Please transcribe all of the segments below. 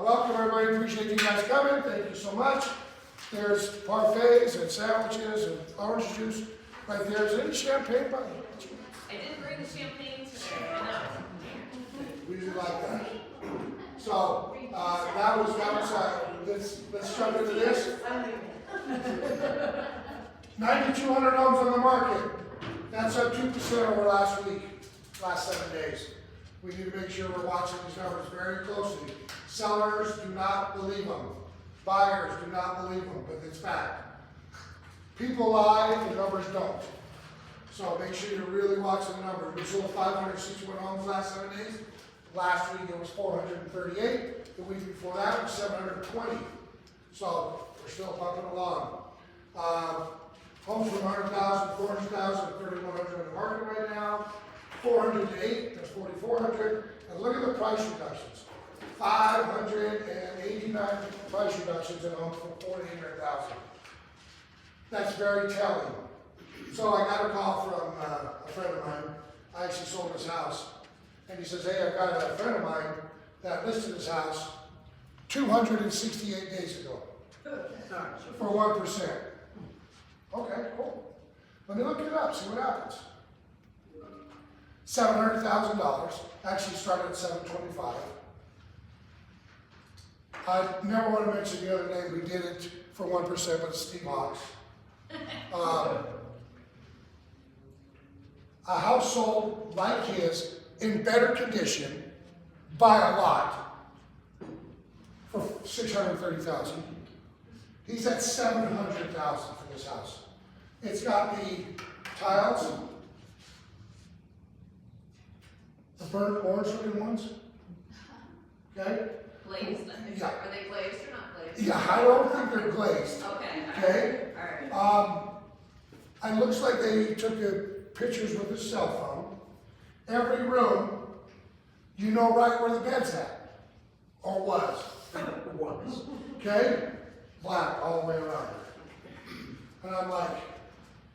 welcome everybody, appreciate you guys coming, thank you so much. There's parfaits and sandwiches and orange juice right there. Is there any champagne by you? I didn't bring the champagne today, I know. We usually like that. So, let's jump into this. 9,200 homes on the market. That's up 2% over last week, last 7 days. We need to make sure we're watching these numbers very closely. Sellers do not believe them. Buyers do not believe them, but it's fact. People lie, the numbers don't. So make sure you're really watching the numbers. We sold 561 homes last 7 days. Last week it was 438. The week before that was 720. So we're still pumping along. Homes from 100,000, 400,000, 3,100 in the market right now. 400 to 8, that's 4,400. And look at the price reductions. 589 price reductions in homes from 4 to 800,000. That's very telling. So I got a call from a friend of mine. I actually sold his house. And he says, hey, I've got a friend of mine that listed his house 268 days ago for 1%. Okay, cool. Let me look it up, see what happens. $700,000, actually started at 725. I never want to mention the other name who did it for 1%, but it's Steve Hawks. A household like his, in better condition, by a lot, for $630,000. He's at $700,000 for this house. It's got the tiles, the burnt orange looking ones. Okay? Glazed? Yeah. Are they glazed or not glazed? Yeah, I don't think they're glazed. Okay. Okay? Alright. It looks like they took pictures with a cell phone. Every room, you know right where the bed's at. Or was. Okay? Black all the way around. And I'm like,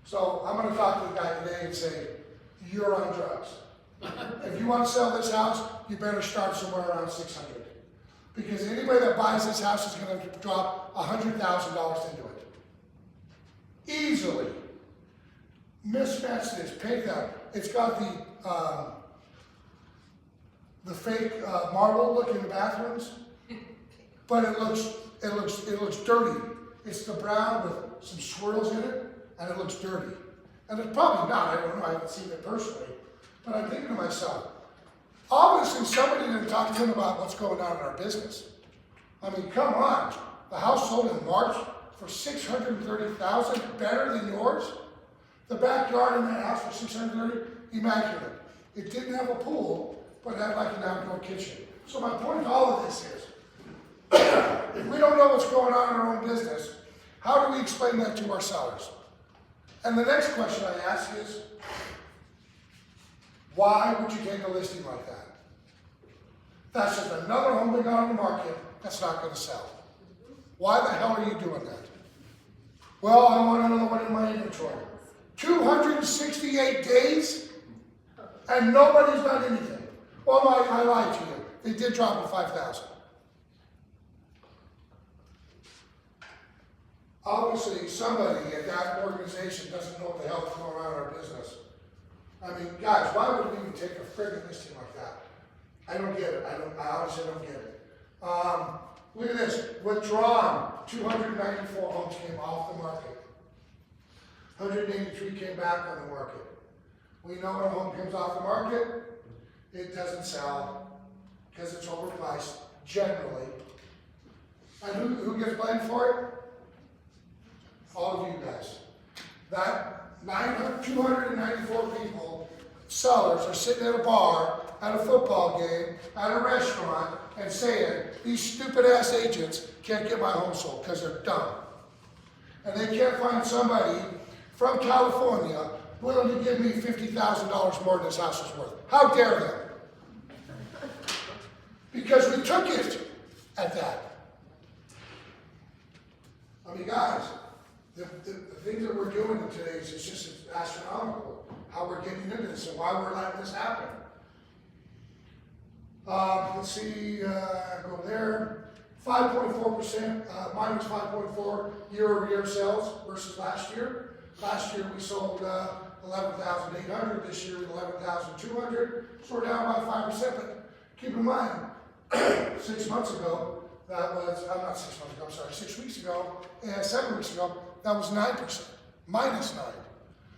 so I'm going to talk to the guy today and say, you're on drugs. If you want to sell this house, you better start somewhere around 600. Because anybody that buys this house is going to drop $100,000 into it. Easily. Mismatch this, paint that. It's got the fake marble look in the bathrooms, but it looks dirty. It's the brown with some swirls in it, and it looks dirty. And it's probably not, I don't know, I haven't seen it personally. But I'm thinking to myself, obviously somebody didn't talk to him about what's going on in our business. I mean, come on. The house sold in March for $630,000, better than yours. The backyard in that house for $630,000, immaculate. It didn't have a pool, but it had like an outdoor kitchen. So my point to all of this is, if we don't know what's going on in our own business, how do we explain that to our sellers? And the next question I ask is, why would you take a listing like that? That's just another home they got on the market that's not going to sell. Why the hell are you doing that? Well, I want another one in my inventory. 268 days and nobody's done anything. Well, I lied to you. They did drop to 5,000. Obviously, somebody at that organization doesn't know what the hell is going on in our business. I mean, guys, why would we even take a friggin' listing like that? I don't get it. I honestly don't get it. Look at this. Withdrawn. 294 homes came off the market. 183 came back on the market. We know when a home comes off the market, it doesn't sell because it's overpriced, generally. And who gets blamed for it? All of you guys. That 294 people, sellers, are sitting at a bar, at a football game, at a restaurant, and saying, these stupid ass agents can't get my home sold because they're dumb. And they can't find somebody from California willing to give me $50,000 more than this house is worth. How dare them? Because we took it at that. I mean, guys, the things that we're doing today is just astronomical. How we're getting into this and why we're letting this happen. Let's see, go there. 5.4%, minus 5.4 year-over-year sales versus last year. Last year we sold 11,800. This year 11,200. So we're down by 5%. But keep in mind, 6 months ago, that was not 6 months ago. I'm sorry, 6 weeks ago and 7 weeks ago, that was 9%, minus 9.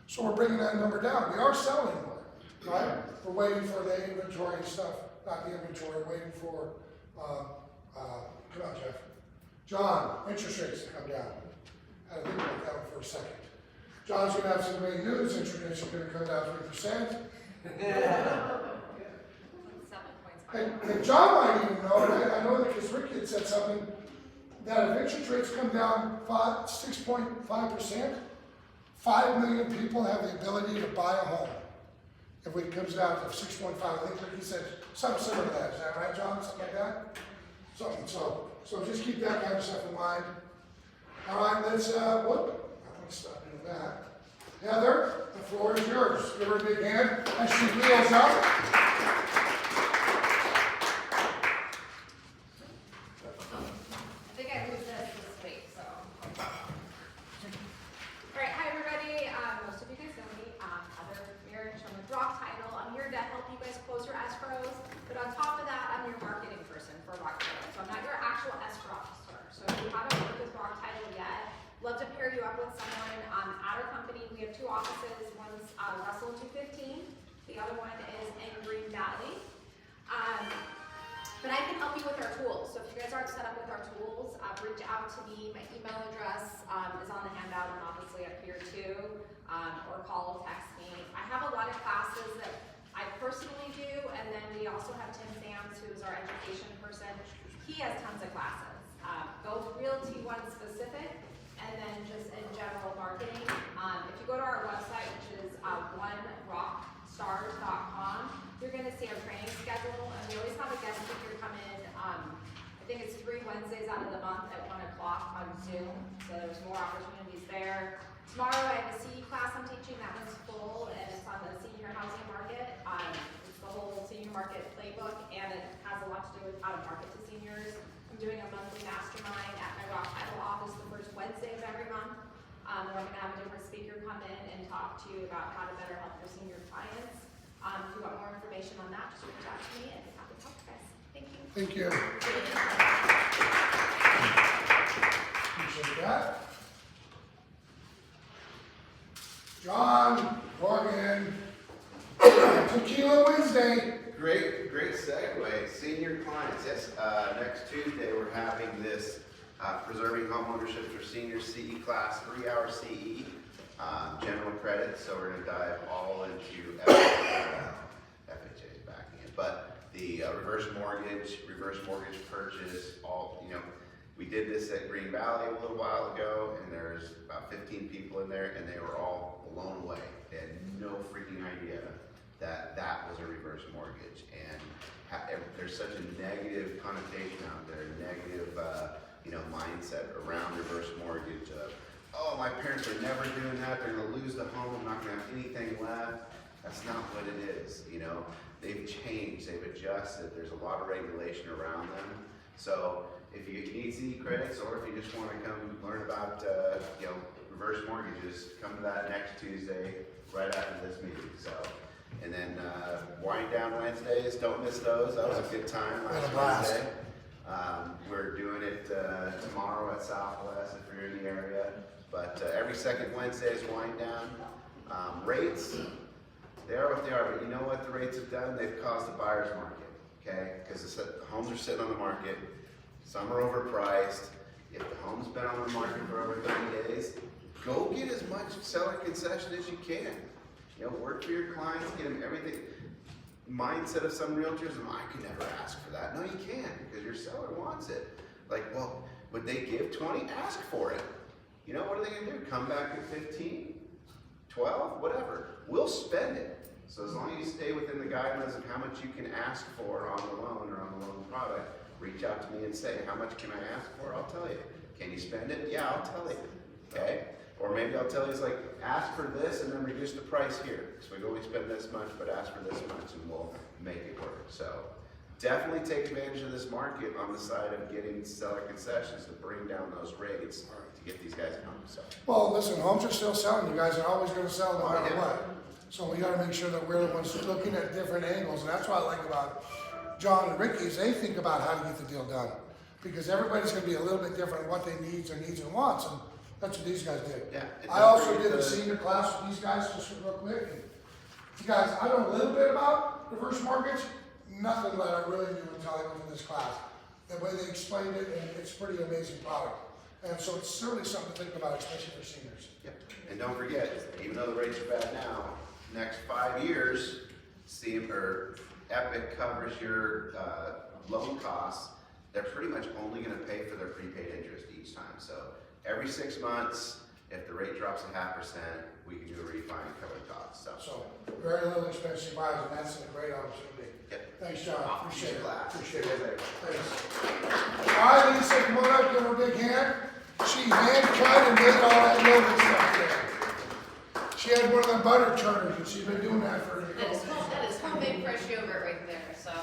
So we're bringing that number down. We are selling more, right? We're waiting for the inventory and stuff, not the inventory. Waiting for. Come on, Jeff. John, interest rates to come down. I had to think about that one for a second. John's going to have some great news. Interest rates are going to come down 3%. And John might even know, and I know that because Rick had said something, that if interest rates come down 6.5%, 5 million people have the ability to buy a home. If it comes down to 6.5, I think Ricky said something similar to that. Is that right, John? Something like that? Something. So just keep that kind of stuff in mind. All right, let's, I'm going to stop doing that. Heather, the floor is yours. Give her a big hand as she wheels up. I think I moved this week, so. Alright, hi everybody. Most of you guys know me. Heather Mirich, I'm with Rock Title. I'm here to help you guys close your escrows. But on top of that, I'm your marketing person for Rock Title. So I'm not your actual escrow officer. So if you haven't worked with Rock Title yet, love to pair you up with someone. At our company, we have 2 offices. One's Russell 215. The other one is in Green Valley. But I can help you with our tools. So if you guys aren't set up with our tools, reach out to me. My email address is on the handout and obviously up here too. Or call or text me. I have a lot of classes that I personally do, and then we also have Tim Sams, who's our education person. He has tons of classes, both realty one specific, and then just in general marketing. If you go to our website, which is onerockstars.com, you're going to see our training schedule, and we always have a guest speaker come in. I think it's 3 Wednesdays out of the month at 1 o'clock on Zoom, so there's more opportunities there. Tomorrow I have a CE class I'm teaching. That one's full, and it's on the senior housing market. It's the whole senior market playbook, and it has a lot to do with how to market to seniors. I'm doing a monthly mastermind at my Rock Title office the first Wednesday of every month, where I'm going to have a different speaker come in and talk to you about how to better help your senior clients. If you want more information on that, just reach out to me, and I'm happy to help you guys. Thank you. Thank you. Appreciate that. John, Morgan, Tequila Wednesday. Great segue. Senior clients. Yes, next Tuesday we're having this Preserving Homeownership for Senior CE class, 3-hour CE, general credit. So we're going to dive all into FHA's backing it, but the reverse mortgage purchase, all, we did this at Green Valley a little while ago, and there's about 15 people in there, and they were all blown away. They had no freaking idea that that was a reverse mortgage, and there's such a negative connotation out there, negative, mindset around reverse mortgage of, oh, my parents are never doing that, they're gonna lose the home, I'm not gonna have anything left. That's not what it is, They've changed, they've adjusted, there's a lot of regulation around them. So if you need CE credits, or if you just wanna come learn about, reverse mortgages, come to that next Tuesday, right after this meeting, so. And then wind down Wednesdays, don't miss those. That was a good time last Wednesday. We're doing it tomorrow at Southwest if you're in the area. But every second Wednesday is wind down. Rates, they are what they are, but you know what the rates have done? They've caused a buyer's market, okay? Because the homes are sitting on the market. Some are overpriced. If the home's been on the market for over 30 days, go get as much seller concession as you can. Work for your clients, get them everything. Mindset of some realtors, I could never ask for that. No, you can't, because your seller wants it. Like, well, would they give 20? Ask for it. What are they gonna do? Come back at 15, 12, whatever. We'll spend it. So as long as you stay within the guidelines of how much you can ask for on the loan or on the loan product, reach out to me and say, how much can I ask for? I'll tell you. Can you spend it? Yeah, I'll tell you. Okay? Or maybe I'll tell you, it's like, ask for this and then reduce the price here. So we only spend this much, but ask for this much and we'll make it work. So definitely take advantage of this market on the side of getting seller concessions to bring down those rates to get these guys home, so. Well, listen, homes are still selling. You guys are always gonna sell no matter Yeah. what. So we gotta make sure that we're the ones looking at different angles, and that's what I like about John and Ricky, is they think about how to get the deal done. Because everybody's gonna be a little bit different in what they needs and wants, and that's what these guys did. Yeah, and I don't also forget did the the- senior class with these guys, just real quick. And you guys, I know a little bit about reverse mortgage, nothing that I really knew until I went to this class. The way they explained it, and it's a pretty amazing product. And so it's certainly something to think about, especially for seniors. Yep. And don't forget, even though the rates are bad now, next 5 years, Epic covers your loan costs. They're pretty much only gonna pay for their prepaid interest each time. So every 6 months, if the rate drops 0.5%, we can do a refi and cover the costs, so. So very little expense to buy, and that's a great opportunity. Yep. Thanks, John. Appreciate it. Class. Appreciate See you it. guys later. Thanks. All right, Lisa, come on up, give her a big hand. She hand cut and made all that yogurt stuff there. She had one of them butter churners, and she's been doing that for a couple of years. That is homemade fresh yogurt right there. So,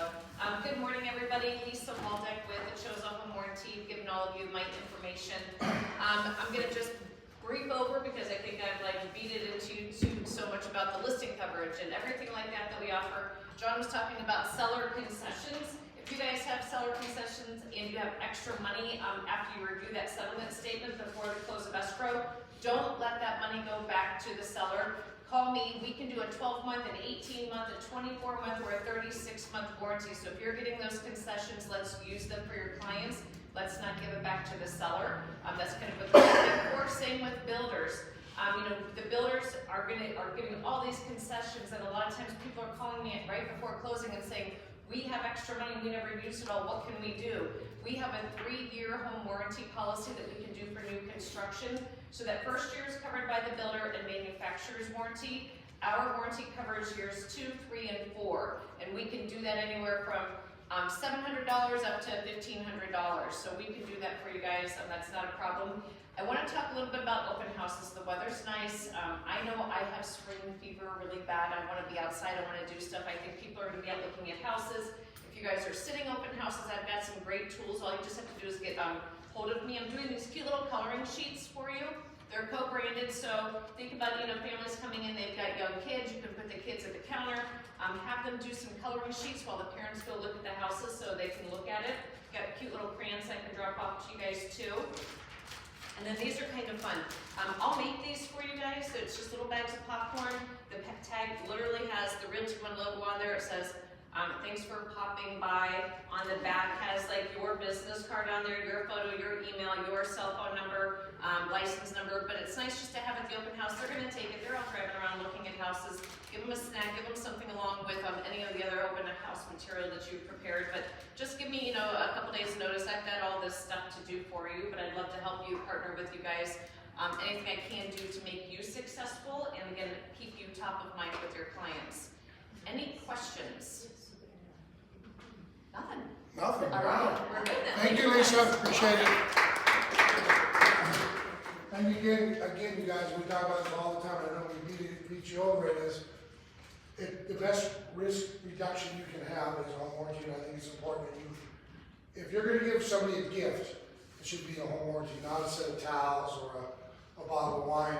good morning, everybody. Lisa Waldeck with the Chose Off Home Warranty, giving all of you my information. I'm gonna just brief over because I think I've like beat it into so much about the listing coverage and everything like that we offer. John was talking about seller concessions. If you guys have seller concessions and you have extra money after you review that settlement statement before the close of escrow, don't let that money go back to the seller. Call me. We can do a 12-month, an 18-month, a 24-month, or a 36-month warranty. So if you're getting those concessions, let's use them for your clients. Let's not give it back to the seller. That's kind of what we're looking for. Same with builders. The builders are giving all these concessions, and a lot of times people are calling me right before closing and saying, we have extra money, we never used it all, what can we do? We have a 3-year home warranty policy that we can do for new construction. So that first year is covered by the builder and manufacturer's warranty. Our warranty covers years 2, 3, and 4. And we can do that anywhere from $700 up to $1,500. So we can do that for you guys, and that's not a problem. I want to talk a little bit about open houses. The weather's nice. I know I have spring fever really bad. I want to be outside. I want to do stuff. I think people are going to be out looking at houses. If you guys are sitting open houses, I've got some great tools. All you just have to do is get hold of me. I'm doing these cute little coloring sheets for you. They're co-branded, so think about, families coming in, they've got young kids, you can put the kids at the counter, have them do some coloring sheets while the parents go look at the houses so they can look at it. Got cute little crayons I can drop off to you guys too. And then these are kind of fun. I'll make these for you guys, so it's just little bags of popcorn. The tag literally has the Realty One logo on there. It says, thanks for popping by. On the back has like your business card on there, your photo, your email, your cell phone number, license number. But it's nice just to have at the open house. They're gonna take it. They're out driving around looking at houses. Give them a snack, give them something along with any of the other open house material that you've prepared. But just give me, a couple days notice. I've got all this stuff to do for you, but I'd love to help you, partner with you guys. Anything I can do to make you successful, and again, keep you top of mind with your clients. Any questions? Nothing. Nothing. All right, we're good then. Thank you, Lisa. Appreciate it. And again, you guys, we talk about this all the time. I know we beat you over it. The best risk reduction you can have is home warranty. And I think it's important that if you're going to give somebody a gift, it should be a home warranty, not a set of towels or a bottle of wine.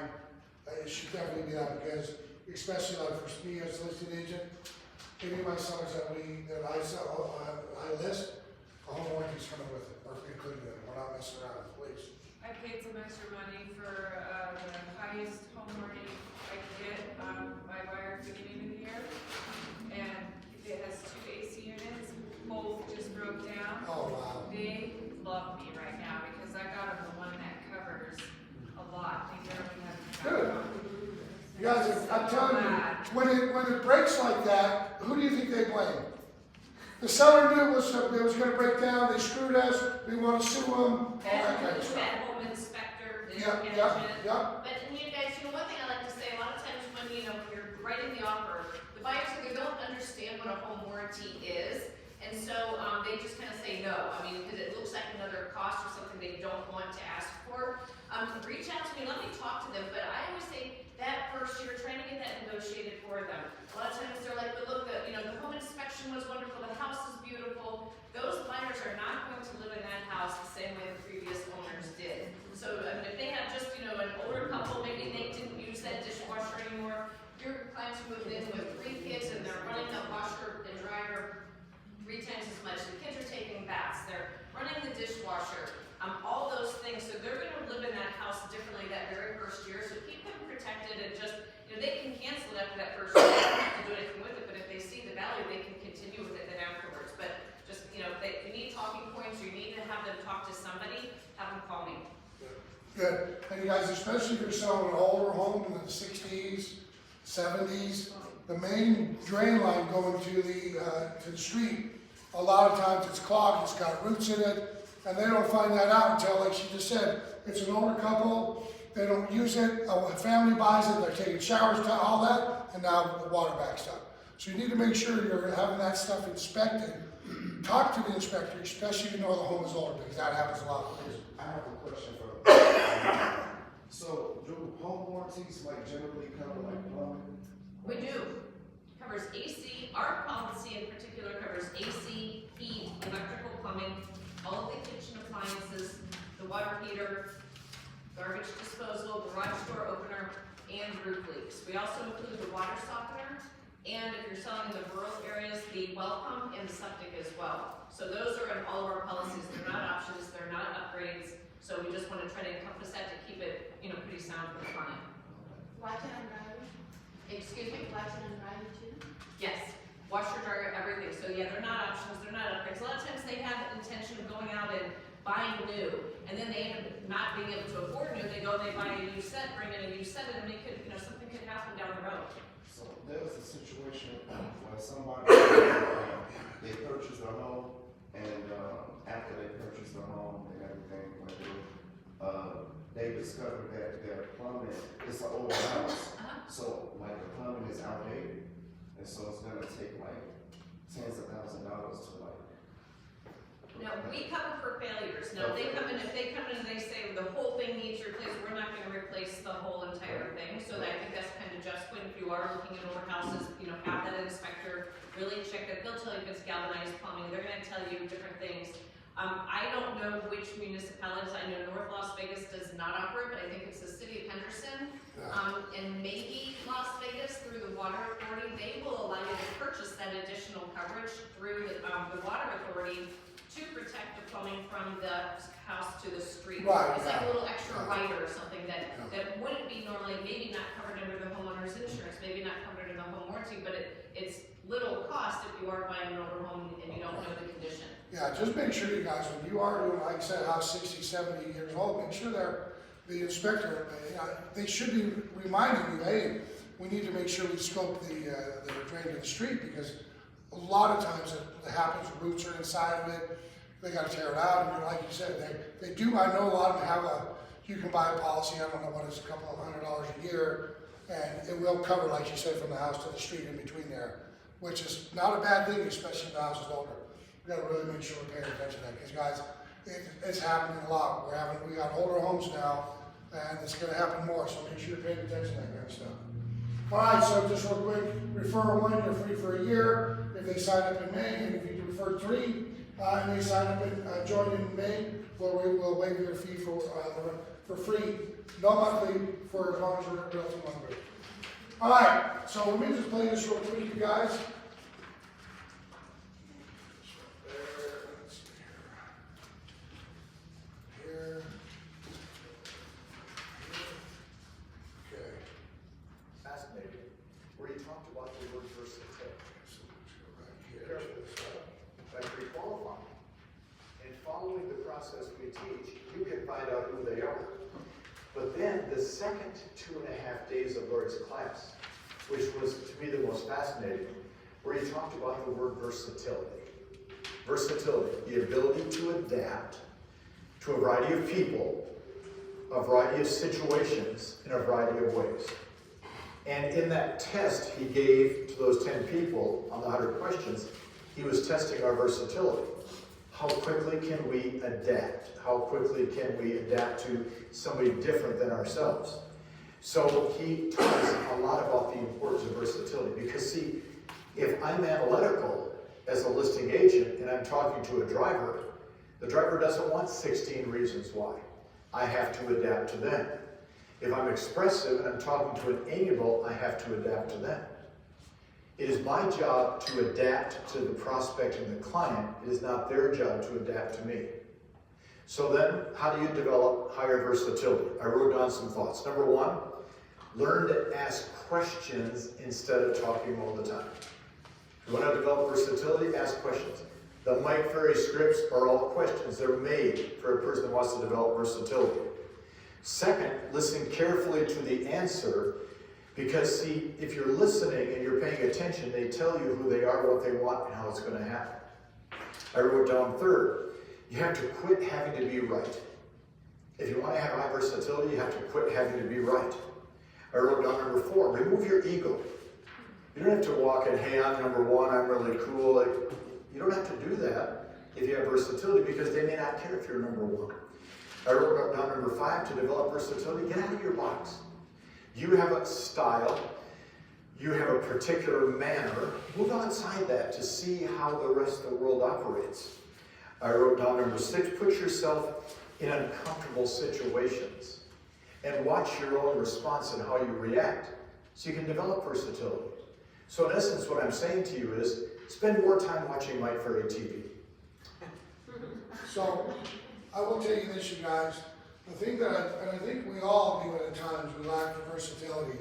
It should definitely be that, because especially like for me as a listing agent, any of my sellers that I list, a home warranty is coming with it, or including it. We're not messing around with, please. I paid some extra money for the highest home warranty I could get my buyer at the beginning of the year. And it has 2 AC units, both just broke down. Oh, wow. They love me right now because I got them the one that covers a lot. They barely have. Good. You guys, I'm telling you, when it breaks like that, who do you think they blame? The seller knew it was going to break down. They screwed us. We want to sue them. All that kind of stuff. That home inspector, didn't Yep, get yep, it. yep. But you guys, one thing I like to say, a lot of times when you're writing the offer, the buyers either don't understand what a home warranty is, and so they just kind of say no. Because it looks like another cost or something they don't want to ask for. Reach out to me, let me talk to them. But I always say that first year, trying to get that negotiated for them. A lot of times they're like, but look, the home inspection was wonderful, the house is beautiful, moved in with 3 kids and they're running the washer and dryer 3 times as much. The kids are taking baths, they're running the dishwasher, all those things. So they're gonna live in that house differently that very first year. So keep them protected and just, they can cancel it after that first year. They don't have to do anything with it, but if they see the value, they can continue with it then afterwards. But just, if you need talking points, or you need to have them talk to somebody, have them call me. Good. And you guys, especially if you're selling an older home in the 60s, 70s, the main drain line going to the street, a lot of times it's clogged, it's got roots in it, and they don't find that out until, like she just said, it's an older couple, they don't use it, a family buys it, they're taking showers, all that, and now the water backs up. So you need to make sure you're having that stuff inspected. Talk to the inspector, especially if you know the home is older, because that happens a lot. I have a question for so do home warranties like generally cover like plumbing? We do. Covers AC, our policy in particular covers AC, heat, electrical, plumbing, all of the kitchen appliances, the water heater, garbage disposal, garage door opener, and roof leaks. We also include the water softener, and if you're selling in the rural areas, the well pump and the septic as well. So those are in all of our policies. They're not options, they're not upgrades. So we just want to try to encompass that to keep it, pretty sound for the client. Washing and drying? Excuse me? Washing and drying too? Yes, washer, dryer, everything. So yeah, they're not options, they're not upgrades. A lot of times they have the intention of going out and buying new, and then they end up not being able to afford new. They go and they buy a used set, bring in a used set, and it could, something could happen down the road. So there was a situation where somebody, they purchased a home, and after they purchased the home and everything, they discovered that their plumbing, it's an old house, so like the plumbing is outdated, and so it's gonna take like tens of thousands of dollars to like. Now, we cover for failures. Now, if they come in and they say the whole thing needs replaced, we're not gonna replace the whole entire thing. So I think that's kind of just when if you are looking at older houses, have that inspector really check that. They'll tell you if it's galvanized plumbing, they're gonna tell you different things. I don't know which municipalities. I know North Las Vegas does not operate, but I think it's the city of Henderson. And maybe Las Vegas through the water authority, they will allow you to purchase that additional coverage through the water authority to protect the plumbing from the house to the street. Right, It's like yeah. a little extra rider or something that Yeah. wouldn't be normally, maybe not covered under the homeowner's insurance, maybe not covered under the home warranty, but it's little cost if you are buying an older home and you don't know the condition. Yeah, just make sure you guys, when you are doing, like I said, house 60, 70 years old, make sure the inspector, they should be reminding you, hey, we need to make sure we scope the drain to the street, because a lot of times it happens, roots are inside of it, they gotta tear it out, and like you said, they do, I know a lot of them have you can buy a policy, I don't know what it's, a couple of $100 a year, and it will cover, like you said, from the house to the street in between there, which is not a bad thing, especially if the house is older. We gotta really make sure we're paying attention to that, because guys, it's happening a lot. We got older homes now, and it's gonna happen more, so make sure you're paying attention to that kind of stuff. All right, so just real quick, refer one, you're free for a year. If they sign up in May, and if you refer 3, and they sign up and join in May, we'll waive your fee for free, no monthly, for as long as you're a Realty One Group. All right, so let me just play this real quick, you guys. Let's see here. Okay. Fascinating, where you talked about the word versatility, So let's go back here. like pre-qualifying. And following the process we teach, you can find out who they are. But then the second 2.5 days of Lord's class, which was to me the most fascinating, where he talked about the word versatility. Versatility, the ability to adapt to a variety of people, a variety of situations, in a variety of ways. And in that test he gave to those 10 people on the 100 questions, he was testing our versatility. How quickly can we adapt? How quickly can we adapt to somebody different than ourselves? So he taught us a lot about the importance of versatility, because see, if I'm analytical as a listing agent and I'm talking to a driver, the driver doesn't want 16 reasons why. I have to adapt to them. If I'm expressive and I'm talking to an amiable, I have to adapt to them. It is my job to adapt to the prospect and the client. It is not their job to adapt to me. So then, how do you develop higher versatility? I wrote down some thoughts. Number one, learn to ask questions instead of talking all the time. If you want to develop versatility, ask questions. The Mike Ferry scripts are all questions. They're made for a person that wants to develop versatility. Second, listen carefully to the answer, because see, if you're listening and you're paying attention, they tell you who they are, what they want, and how it's going to happen. I wrote down third, you have to quit having to be right. If you want to have high versatility, you have to quit having to be right. I wrote down number four, remove your ego. You don't have to walk in, hey, I'm number one, I'm really cool. Like, you don't have to do that if you have versatility, because they may not care if you're number one. I wrote down number five, to develop versatility, get out of your box. You have a style, you have a particular manner, move outside that to see how the rest of the world operates. I wrote down number six, put yourself in uncomfortable situations and watch your own response and how you react so you can develop versatility. So in essence, what I'm saying to you is, spend more time watching Mike Ferry TV. So, I will tell you this, you guys, the thing that and I think we all do at times, we lack the versatility.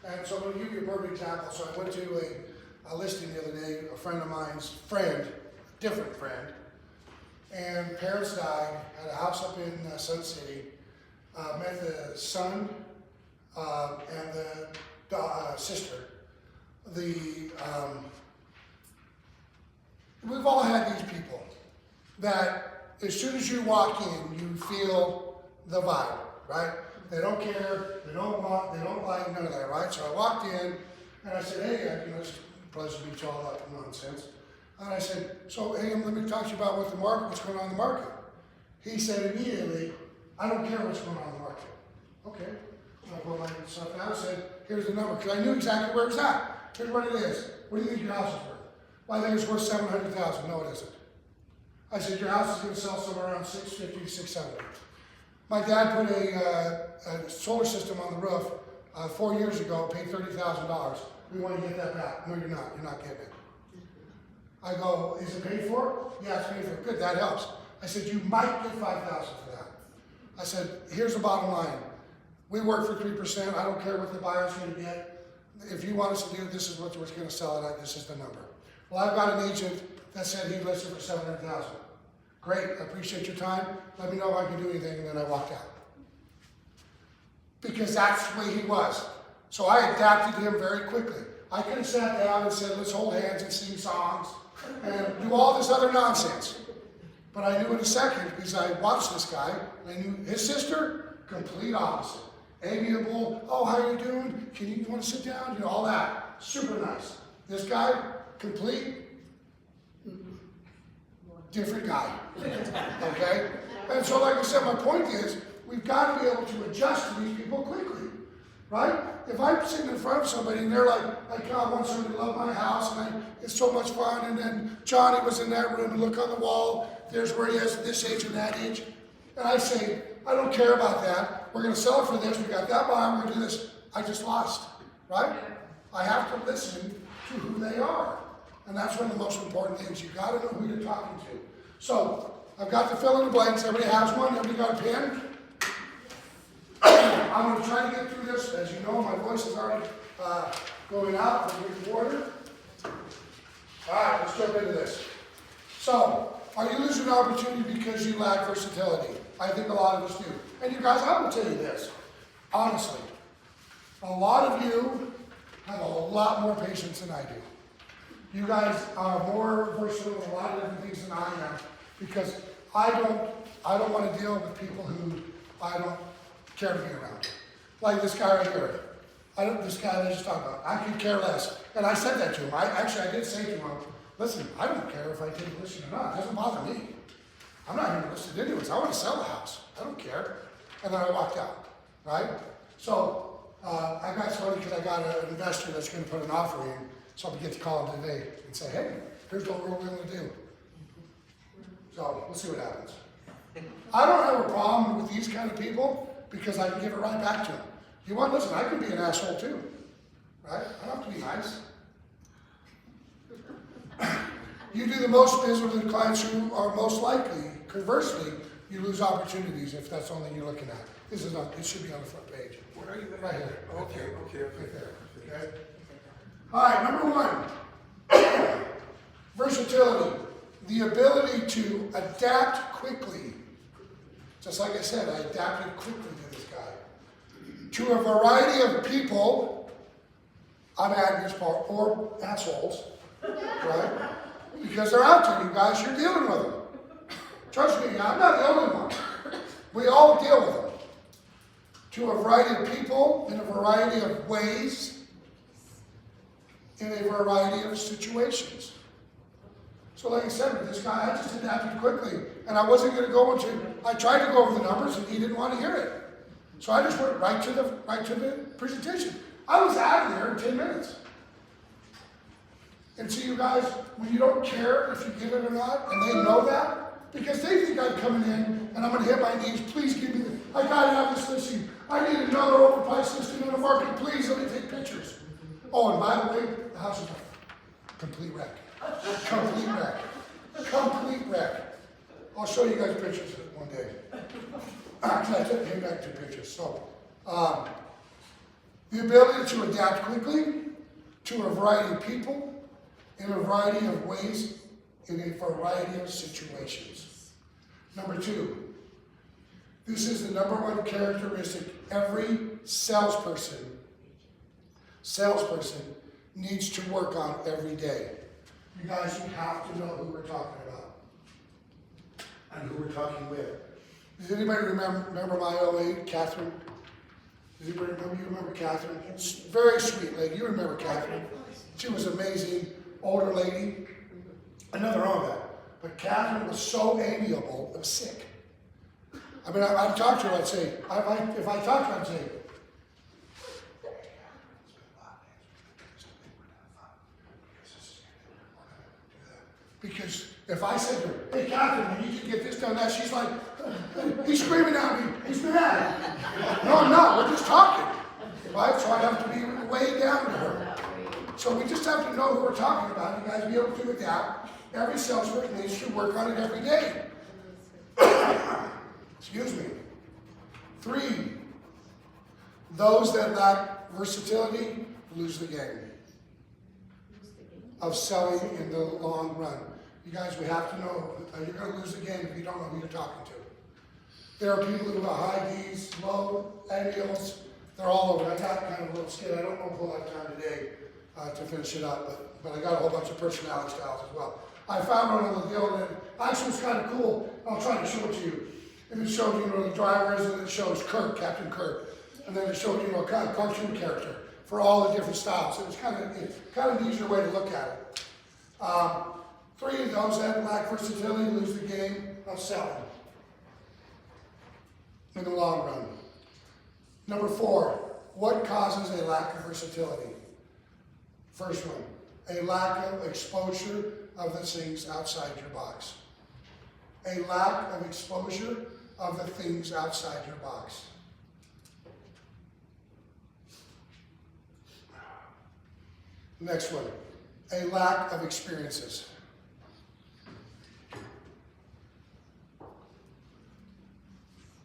And so I'm going to give you a perfect example. So I went to a listing the other day, a friend of mine's friend, different friend, and parents died, had a house up in Sun City, met the son and the sister. We've all had these people that as soon as you walk in, you feel the vibe, right? They don't care, they don't want, they don't like, none of that, right? So I walked in and I said, hey, this is pleasure to meet you, all that nonsense. And I said, so hey, let me talk to you about what's going on in the market. He said immediately, I don't care what's going on in the market. Okay. So I pulled my stuff out and said, here's the number, because I knew exactly where it was at. Here's what it is. What do you think your house is worth? Well, I think it's worth $700,000. No, it isn't. I said, your house is going to sell somewhere around $650 to $670. My dad put a solar system on the roof 4 years ago, paid $30,000. We want to get that back. No, you're not. You're not getting it. I go, is it paid for? Yeah, it's paid for. Good, that helps. I said, you might get $5,000 for that. I said, here's the bottom line. We work for 3%. I don't care what the buyer's going to get. If you want us to do, this is what we're going to sell it at. This is the number. Well, I've got an agent that said he listed for $700,000. Great, I appreciate your time. Let me know if I can do anything, and then I walked out. Because that's the way he was. So I adapted to him very quickly. I could have sat down and said, let's hold hands and sing songs and do all this other nonsense. But I knew in a second, because I watched this guy, and I knew his sister, complete opposite. Amiable, oh, how are you doing? You want to sit down? All that. Super nice. This guy, complete different guy, okay? And so like I said, my point is, we've got to be able to adjust to these people quickly, right? If I'm sitting in front of somebody and they're like, I want somebody to love my house, and it's so much fun, and then Johnny was in that room, and look on the wall, there's where he has this age and that age, and I say, I don't care about that, we're gonna sell it for this, we got that buy, we're gonna do this, I just lost, right? I have to listen to who they are. And that's one of the most important things. You've got to know who you're talking to. So, I've got the fill in the blanks. Everybody has one. Everybody got a pen? I'm going to try to get through this. As you know, my voice is already going out. I'm drinking water. All right, let's jump into this. So, are you losing an opportunity because you lack versatility? I think a lot of us do. And you guys, I will tell you this. Honestly, a lot of you have a lot more patience than I do. You guys are more versatile in a lot of different things than I am, because I don't want to deal with people who I don't care to be around. Like this guy right here. This guy that I just talked about. I could care less. And I said that to him. I did say to him, listen, I don't care if I take a listing or not. It doesn't bother me. I'm not here to list it anyways. I want to sell the house. I don't care. And then I walked out, right? So I got funny because I got an investor that's going to put an offer in. So I'm going to get to call him today and say, hey, here's what we're willing to do. So we'll see what happens. I don't have a problem with these kind of people because I can give it right back to them. You want to listen, I can be an asshole too, right? I don't have to be nice. You do the most business with the clients who are most likely. Conversely, you lose opportunities if that's the only thing you're looking at. This is not, it should be on the front page. Where are you at? Right here. Okay. Right there, okay? All right, number 1. Versatility. The ability to adapt quickly. Just like I said, I adapted quickly to this guy. To a variety of people, I'm adding this part, or assholes, right? Because they're out there, you guys, you're dealing with them. Trust me, I'm not the only one. We all deal with them. To a variety of people, in a variety of ways, in a variety of situations. So like I said, with this guy, I just adapted quickly. And I wasn't going to go into, I tried to go over the numbers and he didn't want to hear it. So I just went right to the presentation. I was out of there in 10 minutes. And see, you guys, when you don't care if you get it or not, and they know that, because they think I'm coming in and I'm going to hit my knees, please give me the, I got to have this listing. I need another overpriced listing in the market, please let me take pictures. Oh, and by the way, the house is a complete wreck. Complete wreck. Complete wreck. I'll show you guys pictures of it one day. Actually, I took back 2 pictures. So, the ability to adapt quickly to a variety of people, in a variety of ways, in a variety of situations. Number 2, this is the number 1 characteristic every salesperson needs to work on every day. You guys, you have to know who we're talking about and who we're talking with. Does anybody remember my 08, Catherine? Does anybody remember? You remember Catherine? Very sweet lady. You remember Catherine. She was amazing, older lady. Nothing wrong with that. But Catherine was so amiable, it was sick. I mean, I'd talk to her, I'd say, if I talked to her, I'd say, because if I said to her, hey, Catherine, you need to get this done, that, she's like, he's screaming at me, he's mad. No, I'm not, we're just talking, right? So I have to be way down to her. So we just have to know who we're talking about. You guys be able to adapt. Every salesperson needs to work on it every day. Excuse me. 3, those that lack versatility lose the game of selling in the long run. You guys, we have to know, you're going to lose the game if you don't know who you're talking to. There are people who have high D's, low annuals, they're all over. I got kind of a little scared. I don't know a whole lot of time today to finish it up, but I got a whole bunch of personality styles as well. I found one of the deal that actually was kind of cool. I'll try to show it to you. And it shows you where the driver is, and it shows Kirk, Captain Kirk. And then it showed you a cartoon character for all the different styles. It was kind of an easier way to look at it. 3, those that lack versatility lose the game of selling in the long run. Number 4, what causes a lack of versatility? First one, a lack of exposure of the things outside your box. A lack of exposure of the things outside your box. Next one, a lack of experiences.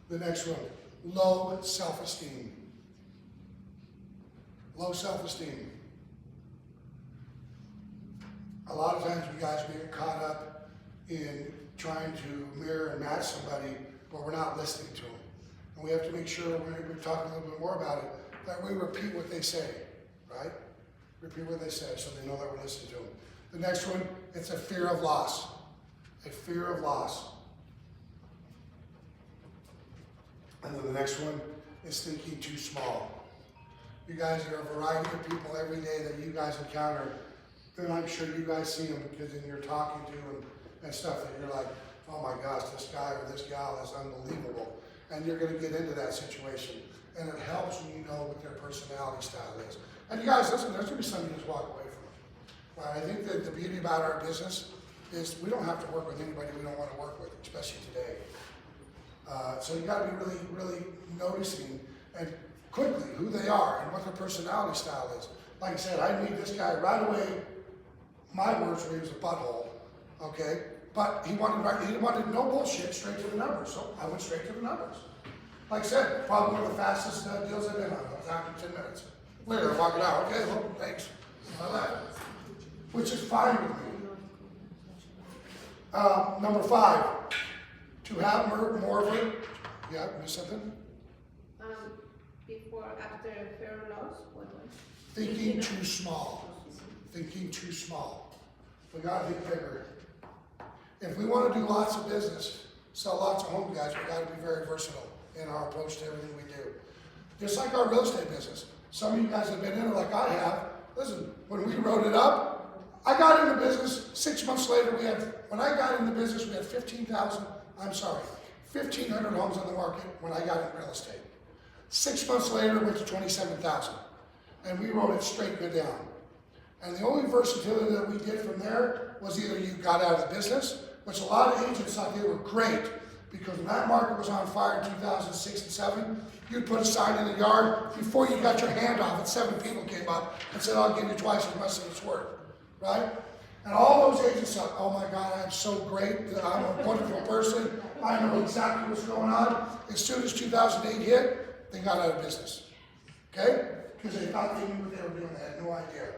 The next one, low self-esteem. Low self-esteem. A lot of times we guys get caught up in trying to mirror and match somebody, but we're not listening to them. And we have to make sure when we talk a little bit more about it, that we repeat what they say, right? Repeat what they say so they know that we're listening to them. The next one, it's a fear of loss. A fear of loss. And then the next one is thinking too small. You guys, there are a variety of people every day that you guys encounter, and I'm sure you guys see them because then you're talking to them and stuff that you're like, oh my gosh, this guy or this gal is unbelievable. And you're going to get into that situation. And it helps when you know what their personality style is. And you guys, listen, there's going to be something you just walk away from. Right? I think that the beauty about our business is we don't have to work with anybody we don't want to work with, especially today. So you got to be really, really noticing and quickly who they are and what their personality style is. Like I said, I meet this guy right away. my words were he was a butthole, okay? But he wanted no bullshit, straight to the numbers, so I went straight to the numbers. Like I said, probably one of the fastest deals I've been on. I was after 10 minutes. Later, I walk it out. Okay, well, thanks. I left. Which is fine with me. Number 5, to have more of it. Yeah, miss something? Before, after fair loss, what was? Thinking too small. Thinking too small. We gotta think bigger. If we want to do lots of business, sell lots of homes, guys, we gotta be very versatile in our approach to everything we do. Just like our real estate business. Some of you guys have been in it like I have. Listen, when we wrote it up, I got in the business 6 months later. When I got in the business, we had 1,500 homes on the market when I got in real estate. 6 months later, it went to 27,000. And we wrote it straight good down. And the only versatility that we did from there was either you got out of the business, which a lot of agents thought they were great, because when that market was on fire in 2006 and 7, you'd put a sign in the yard. Before you got your hand off it, 7 people came up and said, I'll give you twice as much as it's worth, right? And all those agents thought, oh my God, I'm so great, I'm a wonderful person, I know exactly what's going on. As soon as 2008 hit, they got out of business, okay? Because they thought they knew what they were doing, they had no idea.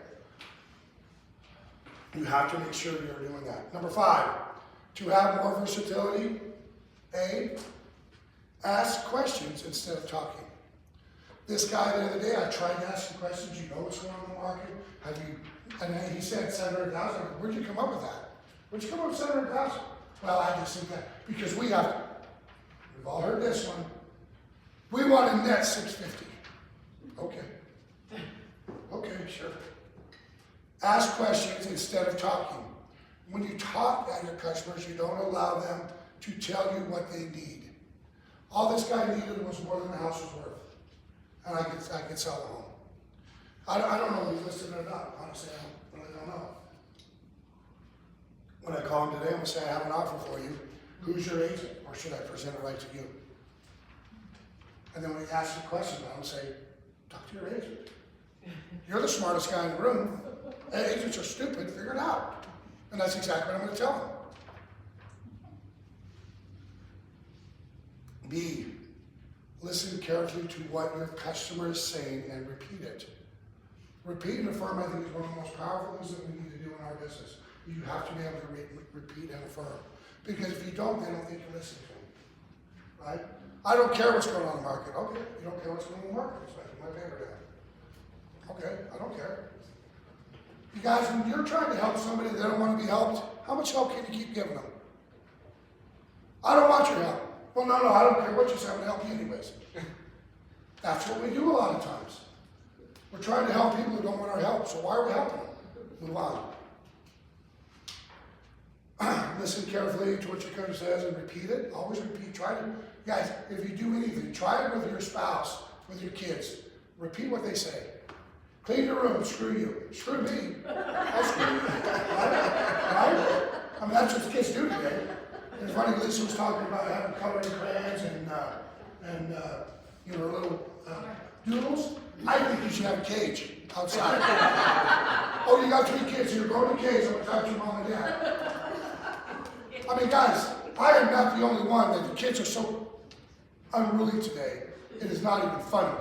You have to make sure you're doing that. Number 5, to have more versatility, ask questions instead of talking. This guy the other day, I tried to ask him questions. You know what's going on in the market? Have you? And he said 700,000. Where'd you come up with that? Where'd you come up with 700,000? Well, I just think that because we've all heard this one. We want a net 650. Okay, sure. Ask questions instead of talking. When you talk at your customers, you don't allow them to tell you what they need. All this guy needed was more than the house was worth. And I could sell the home. I don't know if he's listed it or not. Honestly, I really don't know. When I call him today, I'm going to say, I have an offer for you. Who's your agent? Or should I present it right to you? And then when he asks you a question, I'm going to say, talk to your agent. You're the smartest guy in the room. Agents are stupid. Figure it out. And that's exactly what I'm going to tell him. B, listen carefully to what your customer is saying and repeat it. Repeat and affirm, I think, is one of the most powerful things that we need to do in our business. You have to be able to repeat and affirm. Because if you don't, they don't think you're listening to them. Right? I don't care what's going on in the market. Okay, you don't care what's going on in the market. It's making my paper down. Okay, I don't care. You guys, when you're trying to help somebody that don't want to be helped, how much help can you keep giving them? I don't want your help. Well, no, I don't care what you say, I'm going to help you anyways. That's what we do a lot of times. We're trying to help people who don't want our help, so why are we helping them? Move on. Listen carefully to what your coach says and repeat it. Always repeat. Try to, guys, if you do anything, try it with your spouse, with your kids. Repeat what they say. Clean your room, screw you. Screw me. I'll screw you. Right? I mean, that's what the kids do today. It's funny, Lisa was talking about having coloring crayons and little doodles. I think you should have a cage outside. Oh, you got 3 kids, so you're going to cage, I'm going to talk to your mom and dad. I mean, guys, I am not the only one that the kids are so unruly today. It is not even funny.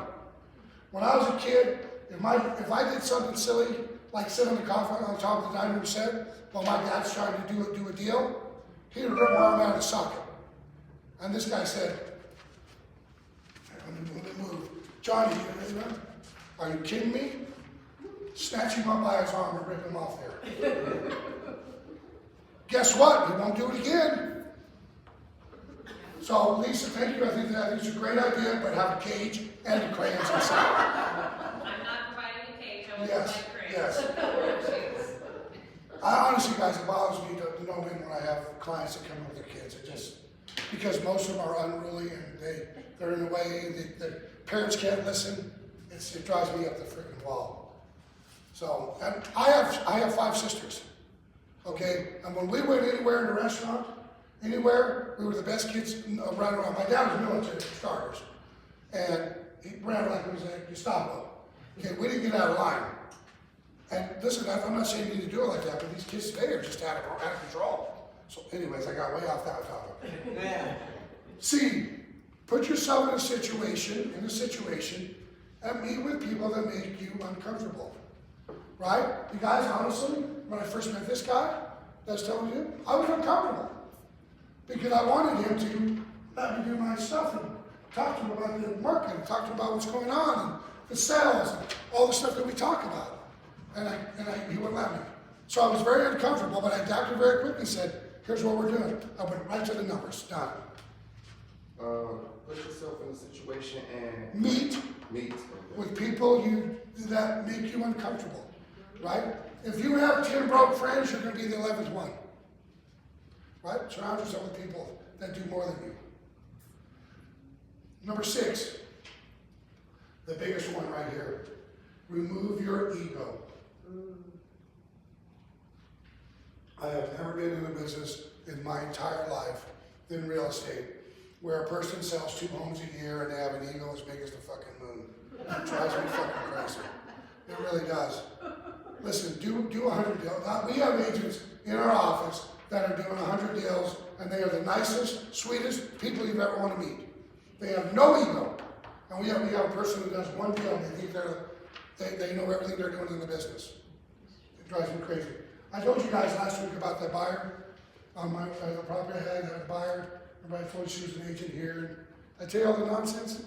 When I was a kid, if I did something silly, like sit on the coffee on top of the dining room set, while my dad's trying to do a deal, he'd rip my arm out of the socket. And this guy said, let me move. Johnny, are you kidding me? Snatch him up by his arm and rip him off there. Guess what? He won't do it again. So, Lisa, thank you. I think it's a great idea, but have a cage and the crayons inside. I'm not providing a cage, I will Yes, provide crayons. yes. I honestly, guys, it bothers me to no end when I have clients that come in with their kids. It just, because most of them are unruly and they're in the way, the parents can't listen. It drives me up the freaking wall. So, and I have 5 sisters, okay? And when we went anywhere in a restaurant, anywhere, we were the best kids around. My dad was military for starters, and he ran like he was a Gestapo. Okay, we didn't get out of line. And listen, I'm not saying you need to do it like that, but these kids today are just out of control. So anyways, I got way off that topic. C, put yourself in a situation, and meet with people that make you uncomfortable. Right? You guys, honestly, when I first met this guy that I was telling you, I was uncomfortable. Because I wanted him to let me do my stuff and talk to him about the market, and talk to him about what's going on, and the sales, and all the stuff that we talk about. And he wouldn't let me. So I was very uncomfortable, but I adapted very quickly and said, here's what we're doing. I went right to the numbers, done. Put yourself in a situation and Meet meet. with people that make you uncomfortable, right? If you have 10 broke friends, you're going to be the 11th one, right? Surround yourself with people that do more than you. Number 6, the biggest one right here, remove your ego. I have never been in a business in my entire life in real estate where a person sells 2 homes a year and they have an ego as big as the fucking moon. It drives me fucking crazy. It really does. Listen, do 100 deals. We have agents in our office that are doing 100 deals, and they are the nicest, sweetest people you've ever want to meet. They have no ego. And we have a person who does 1 deal and they think they know everything they're doing in the business. It drives me crazy. I told you guys last week about that buyer on the property I had a buyer. Everybody told she was an agent here. I tell you all the nonsense?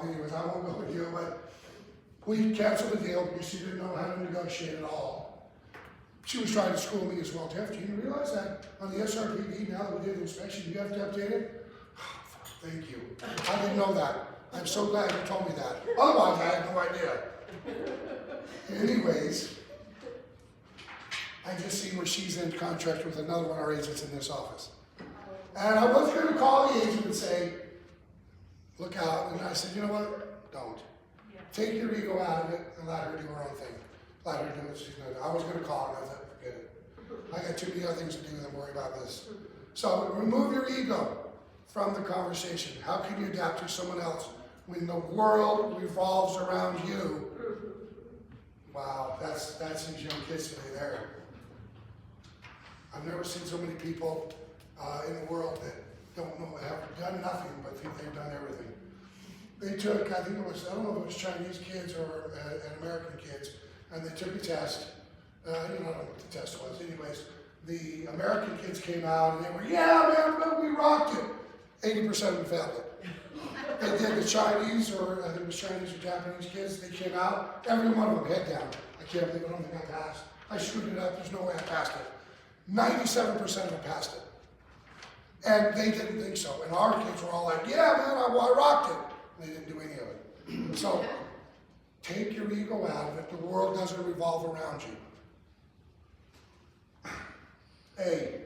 Anyways, I won't go with you, but we canceled the deal because she didn't know how to negotiate at all. She was trying to school me as well. Jeff, do you realize that on the SRPD, now that we did the inspection, you have to update it? Oh, thank you. I didn't know that. I'm so glad you told me that. Otherwise, I had no idea. Anyways, I just seen where she's in contract with another one of our agents in this office. And I was going to call the agent and say, look out. And I said, you know what? Don't. Take your ego out of it and let her do her own thing. Let her do what she's going to do. I was going to call her and I thought, forget it. I got too many other things to do than worry about this. So remove your ego from the conversation. How can you adapt to someone else when the world revolves around you? Wow, that's these young kids today there. I've never seen so many people in the world that don't know, have done nothing, but think they've done everything. They took, I think it was, I don't know if it was Chinese kids or American kids, and they took a test. I don't know what the test was. Anyways, the American kids came out and they were, yeah, man, we rocked it. 80% of them failed it. They did the Chinese, or I think it was Chinese or Japanese kids, they came out, every one of them head down. I can't believe I don't think I passed. I screwed it up, there's no way I passed it. 97% of them passed it. And they didn't think so. And our kids were all like, yeah, man, I rocked it. And they didn't do any of it. So, take your ego out of it. The world doesn't revolve around you. A,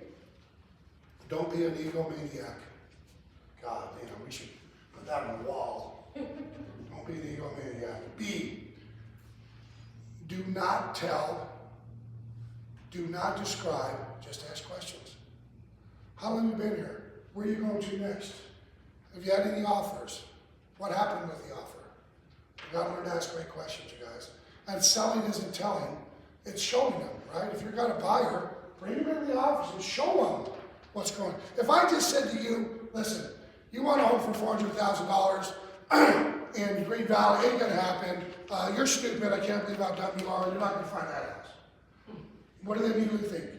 don't be an egomaniac. God, we should put that on the wall. Don't be an egomaniac. B, do not tell, do not describe, just ask questions. How long have you been here? Where are you going to next? Have you had any offers? What happened with the offer? You gotta learn to ask great questions, you guys. And selling isn't telling, it's showing them, right? If you've got a buyer, bring them into the office and show them what's going on. If I just said to you, listen, you want a home for $400,000 in Green Valley, ain't gonna happen. You're stupid, I can't believe how dumb you are, you're not gonna find that house. What do they immediately think?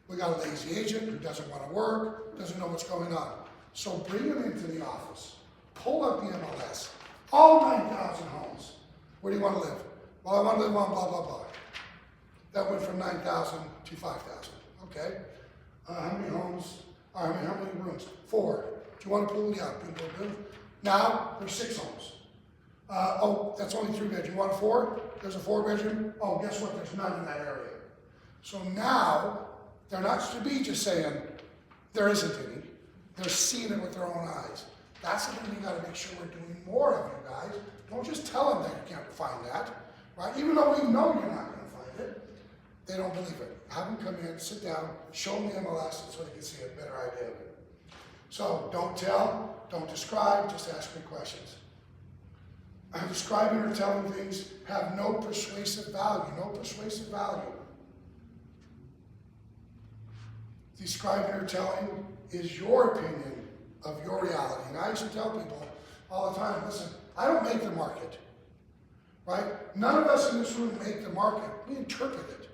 We got a lazy agent who doesn't want to work, doesn't know what's going on. So bring them into the office. Pull up the MLS. All 9,000 homes. Where do you want to live? Well, I want to live on blah, blah, blah. That went from 9,000 to 5,000. Okay. How many homes? How many rooms? 4. Do you want a pool? Yeah. Boom, boom, boom. Now, there's 6 homes. That's only 3 bedrooms. You want a 4? There's a 4 bedroom. Oh, guess what? There's none in that area. So now, they're not to be just saying, there isn't any. They're seeing it with their own eyes. That's the thing we got to make sure we're doing more of, you guys. Don't just tell them that you can't find that, right? Even though we know you're not going to find it, they don't believe it. Have them come in, sit down, show them the MLS so they can see a better idea of it. So don't tell, don't describe, just ask me questions. describing or telling things have no persuasive value, no persuasive value. Describing or telling is your opinion of your reality. And I used to tell people all the time, listen, I don't make the market, right? None of us in this room make the market. We interpret it.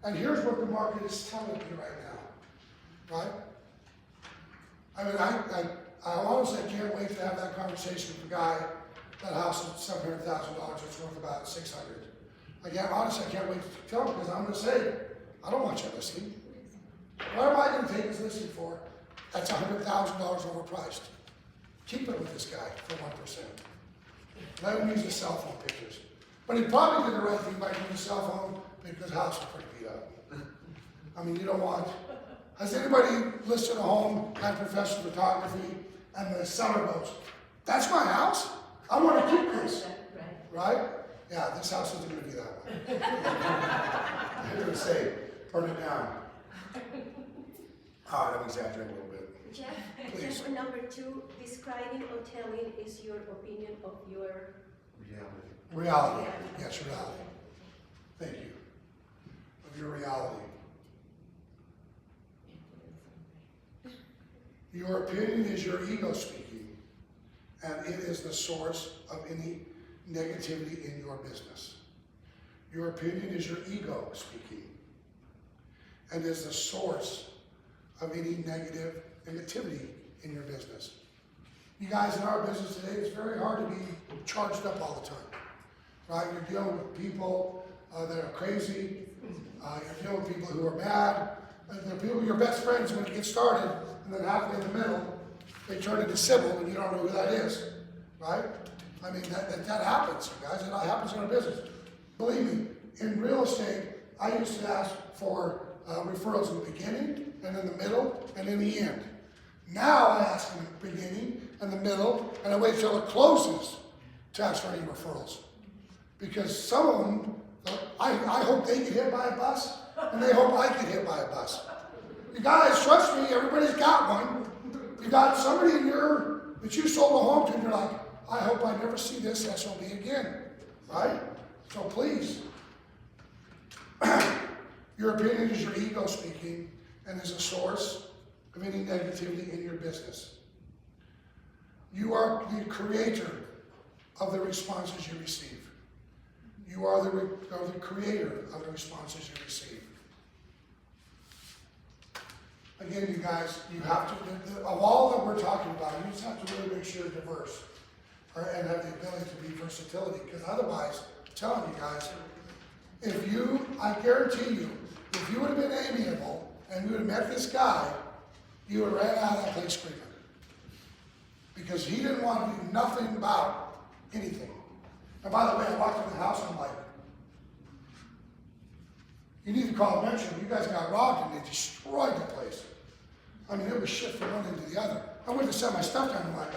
And here's what the market is telling me right now, right? I mean, I honestly can't wait to have that conversation with the guy. That house is $700,000, it's worth about $600,000. Again, honestly, I can't wait to tell him because I'm gonna say, I don't want your listing. What am I gonna take his listing for? That's $100,000 overpriced. Keep it with this guy for 1%. Let him use his cell phone pictures. But he probably did the right thing by using his cell phone because the house is pretty beat up. I mean, you don't want, has anybody listed a home, had professional photography, and the seller goes, that's my house? I want to keep this, right? Yeah, this house isn't going to be that way. I'm going to say, burn it down. I'm exaggerating a little bit. Jeff, Please. Jeff, number 2, describing or telling is your opinion of your Reality. Yes, reality. Thank you. Of your reality. Your opinion is your ego speaking, and it is the source of any negativity in your business. Your opinion is your ego speaking, and is the source of any negativity in your business. You guys, in our business today, it's very hard to be charged up all the time, right? You're dealing with people that are crazy. You're dealing with people who are bad. They're people your best friends when you get started, and then halfway in the middle, they turn into civil, and you don't know who that is, right? I mean, that happens, you guys. It happens in our business. Believe me, in real estate, I used to ask for referrals in the beginning, and in the middle, and in the end. Now I ask in the beginning, and the middle, and I wait till it closes to ask for any referrals. Because some of them, I hope they get hit by a bus, and they hope I get hit by a bus. You guys, trust me, everybody's got one. You got somebody that you sold a home to, and you're like, I hope I never see this SOB again, right? So please, your opinion is your ego speaking and is a source of any negativity in your business. You are the creator of the responses you receive. You are the creator of the responses you receive. Again, you guys, you have to, of all that we're talking about, you just have to really make sure you're diverse and have the ability to be versatility, because otherwise, I'm telling you guys, I guarantee you, if you would have been amiable and you would have met this guy, you would have ran out of that place screaming. Because he didn't want to do nothing about anything. And by the way, I walked in the house and I'm like, you need to call Metro. You guys got robbed and they destroyed the place. I mean, it was shit from one end to the other. I went to set my stuff down and I'm like,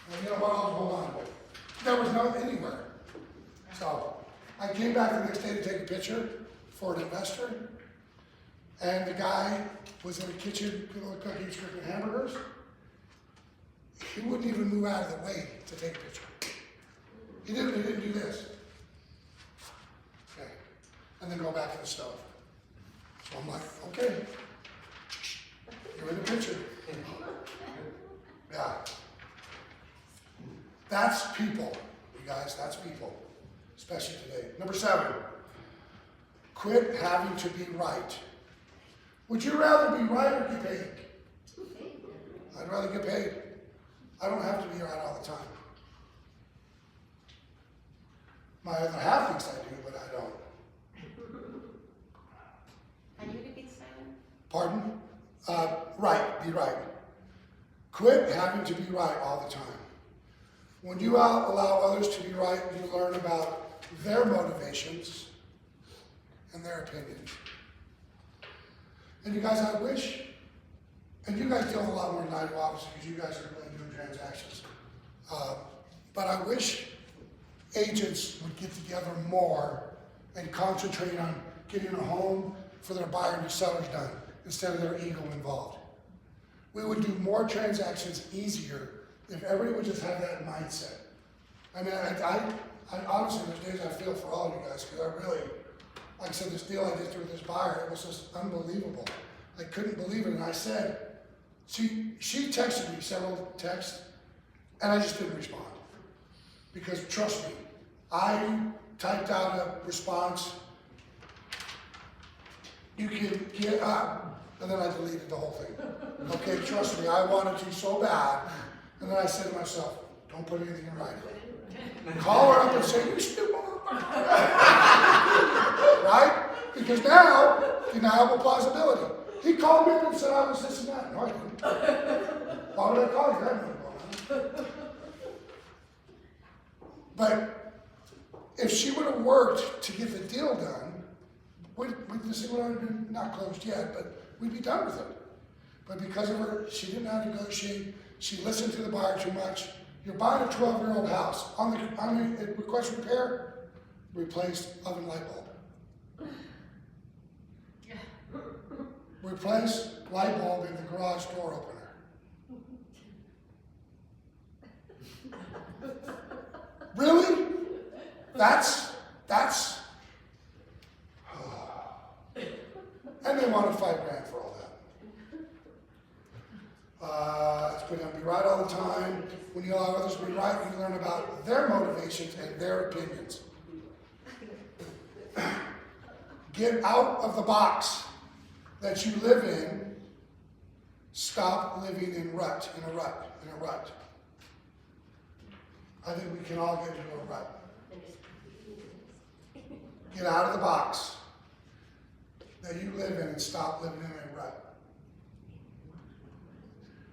and you know what, I'll hold on to it. There was nothing anywhere. So I came back the next day to take a picture for an investor. And the guy was in the kitchen cooking chicken hamburgers. He wouldn't even move out of the way to take a picture. He didn't do this. Okay. And then go back to the stove. So I'm like, okay, you're in the picture. Yeah. That's people, you guys, that's people, especially today. Number 7, quit having to be right. Would you rather be right or get paid? I'd rather get paid. I don't have to be right all the time. My other half thinks I do, but I don't. Can you repeat silent? Pardon? Right, be right. Quit having to be right all the time. When you allow others to be right, you learn about their motivations and their opinions. And you guys, I wish, and you guys deal a lot more than I do, obviously, because you guys are really doing transactions. But I wish agents would get together more and concentrate on getting a home for their buyer and sellers done instead of their ego involved. We would do more transactions easier if everybody would just have that mindset. I mean, I honestly, there's days I feel for all of you guys, because I really, like I said, this deal I just did with this buyer, it was just unbelievable. I couldn't believe it, and I said, she texted me several texts, and I just didn't respond. Because trust me, I typed out a response, you can get up, and then I deleted the whole thing. Okay, trust me, I wanted to so bad, and then I said to myself, don't put anything in writing. Call her up and say, you stupid motherfucker. Right? Because now, deniable plausibility. He called me up and said I was this and that. No, I didn't. Why would I call you? I didn't know. But if she would have worked to get the deal done, this thing would have been not closed yet, but we'd be done with it. But because of her, she didn't know how to negotiate. She listened to the buyer too much. You're buying a 12-year-old house. On the request repair, replaced oven light bulb. Replace light bulb in the garage door opener. Really? That's, and they wanted $5,000 for all that. It's going to be right all the time. When you allow others to be right, you learn about their motivations and their opinions. Get out of the box that you live in. Stop living in a rut. I think we can all get into a rut. Get out of the box that you live in and stop living in a rut.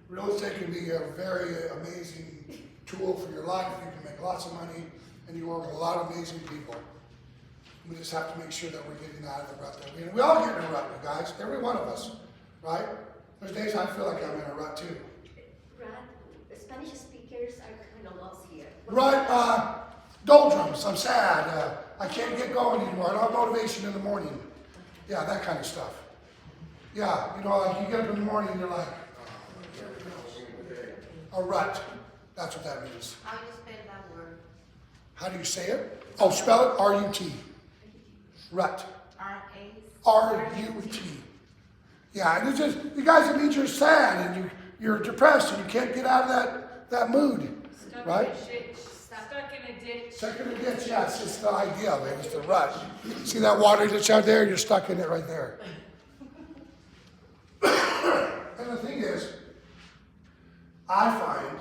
Real estate can be a very amazing tool for your life. You can make lots of money, and you work with a lot of amazing people. We just have to make sure that we're getting out of the rut that we're in. We all get in a rut, you guys. Every one of us, right? There's days I feel like I'm in a rut too. Brad, the Spanish speakers are kind of lost here. Right, doldrums. I'm sad. I can't get going anymore. I don't have motivation in the morning. Yeah, that kind of stuff. Yeah, you know, like you get up in the morning and you're like, a rut. That's what that means. How do you spell that word? How do you say it? Oh, spell it R-U-T. Rut. R-A? R-U-T. Yeah, and it's just, you guys, it means you're sad and you're depressed and you can't get out of that mood. Stuck Right? in a ditch. Stuck in a ditch. Stuck in a ditch, yeah, it's just the idea of it. It's the rut. See that water ditch out there? You're stuck in it right there. And the thing is, I find,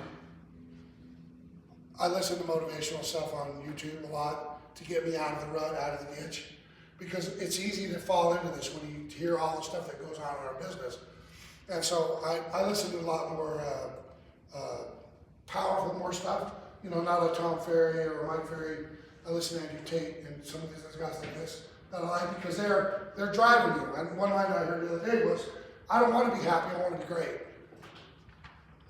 I listen to motivational stuff on YouTube a lot to get me out of the rut, out of the ditch, because it's easy to fall into this when you hear all the stuff that goes on in our business. And so I listen to a lot more powerful, more stuff. You know, not a Tom Ferry or Mike Ferry. I listen to Andrew Tate and some of these guys like this that I like because they're driving you. And one line I heard the other day was, I don't want to be happy, I want to be great.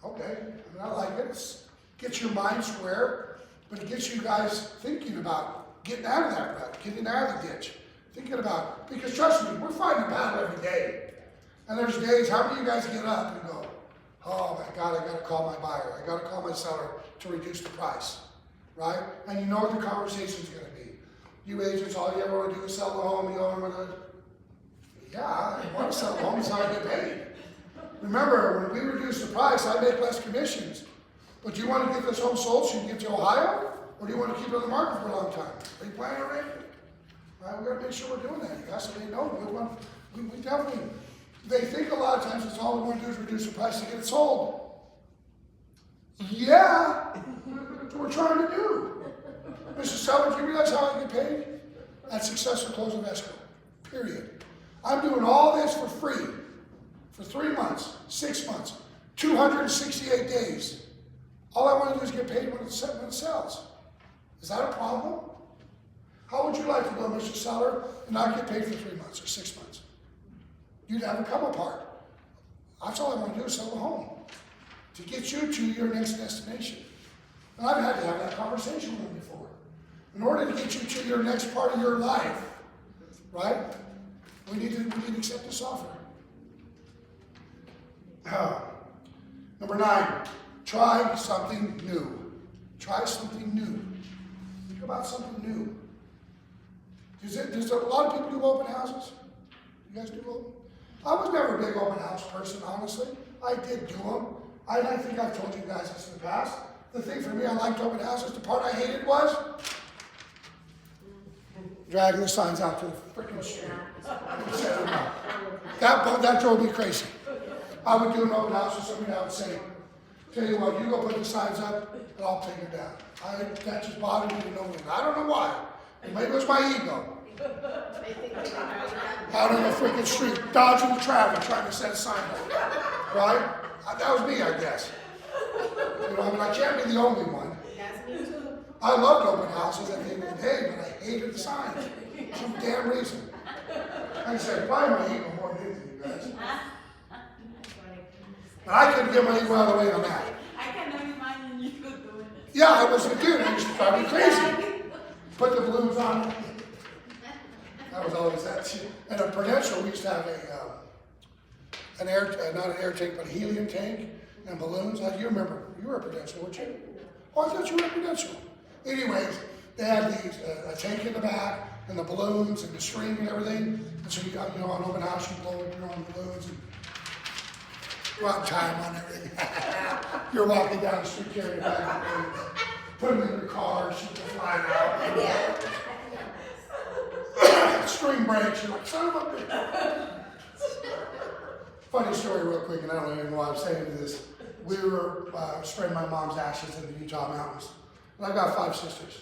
Okay, I mean, I like it. It gets your mind square, but it gets you guys thinking about getting out of that rut, getting out of the ditch, thinking about, because trust me, we're fighting a battle every day. And there's days, how many of you guys get up and go, oh my God, I got to call my buyer, I got to call my seller to reduce the price, right? And you know what the conversation's going to be. You agents, all you ever want to do is sell the home, you know, I'm going to, yeah, I want to sell the home, it's how I get paid. Remember, when we reduce the price, I make less commissions. But do you want to get this home sold so you can get to Ohio? Or do you want to keep it on the market for a long time? Are you planning already? Right, we got to make sure we're doing that, you guys. So they know we definitely, they think a lot of times it's all we want to do is reduce the price to get it sold. Yeah, that's what we're trying to do. Mr. Seller, do you realize how I get paid? At successful close of escrow, period. I'm doing all this for free for 3 months, 6 months, 268 days. All I want to do is get paid when it sells. Is that a problem? How would you like to go, Mr. Seller, and not get paid for 3 months or 6 months? You'd have a come apart. That's all I want to do is sell the home to get you to your next destination. And I've had to have that conversation with them before. In order to get you to your next part of your life, right? We need to accept this offer. Number 9, Try something new. Try something new. Think about something new. Does a lot of people do open houses? You guys do open? I was never a big open house person, honestly. I did do them. I think I've told you guys this in the past. The thing for me, I liked open houses. The part I hated was dragging the signs out to the freaking street. That drove me crazy. I would do an open house with somebody. I would say, "Tell you what, you go put the signs up, and I'll take it down." That just bothered me to no end. I don't know why. Maybe it was my ego. Out on the freaking street, dodging the traffic, trying to set a sign up. Right? That was me, I guess. You know, I mean, I can't be the only one. That's me too. I loved open houses at the end of the day, but I hated the signs. For some damn reason. Like I said, probably my ego more than anything, you guys. But I couldn't get my ego out of the way on that. I cannot imagine you doing it. Yeah, I was a dude. I used to drive me crazy. Put the balloons on. That was always that shit. And at Prudential, we used to have not an air tank, but a helium tank and balloons. You remember, you were at Prudential, weren't you? Oh, I thought you were at Prudential. Anyways, they had these, a tank in the back and the balloons and the string and everything. And so, you know, on open house, you blow up your own balloons and go out and tie them on everything. You're walking down the street carrying a bag of balloons. Put them in your car, shoot them flying out. Yeah. String breaks, you're like, son of a bitch. Funny story real quick, and I don't even know why I'm saying this. We were spreading my mom's ashes in the Utah mountains. And I've got 5 sisters.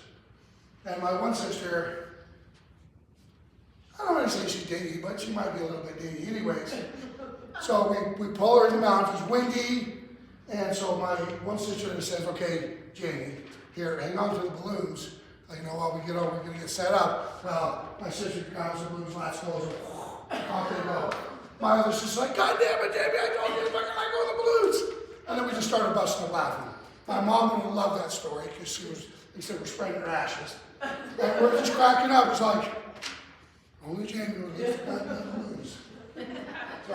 And my one sister, I don't want to say she's dingy, but she might be a little bit dingy. Anyways, so we pull her in the mountains, it's windy, and so my one sister says, "Okay, Jamie, here, hang on to the balloons. You know, while we get over, we're going to get set up." Well, my sister grabs the balloons, latch goes, and off they go. My other sister's like, "God damn it, Jamie, I told you to fucking let go of the balloons." And then we just started busting up laughing. My mom would have loved that story because she was, instead of spreading her ashes. And we're just cracking up. It's like, only Jamie would have forgotten the balloons. So,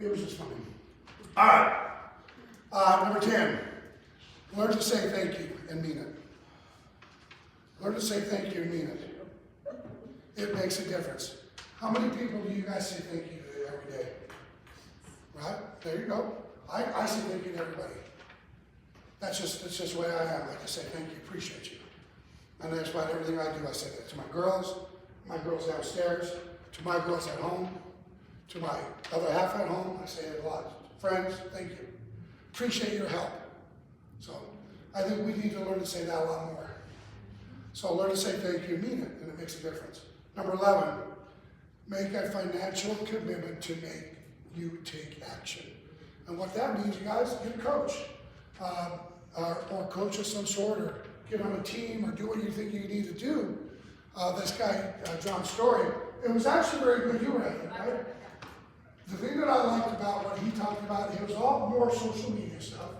it was just funny. All right. Number 10. Learn to say thank you and mean it. Learn to say thank you and mean it. It makes a difference. How many people do you guys say thank you to every day? Right? There you go. I say thank you to everybody. That's just the way I am. I just say thank you, appreciate you. And that's why everything I do, I say that to my girls downstairs, to my girls at home, to my other half at home. I say it a lot. Friends, thank you. Appreciate your help. So I think we need to learn to say that a lot more. So learn to say thank you and mean it, and it makes a difference. Number 11, make a financial commitment to make you take action. And what that means, you guys, get a coach, or coach of some sort, or get on a team, or do what you think you need to do. This guy, John's story, it was actually very good humor, I think, right? The thing that I liked about what he talked about, it was all more social media stuff.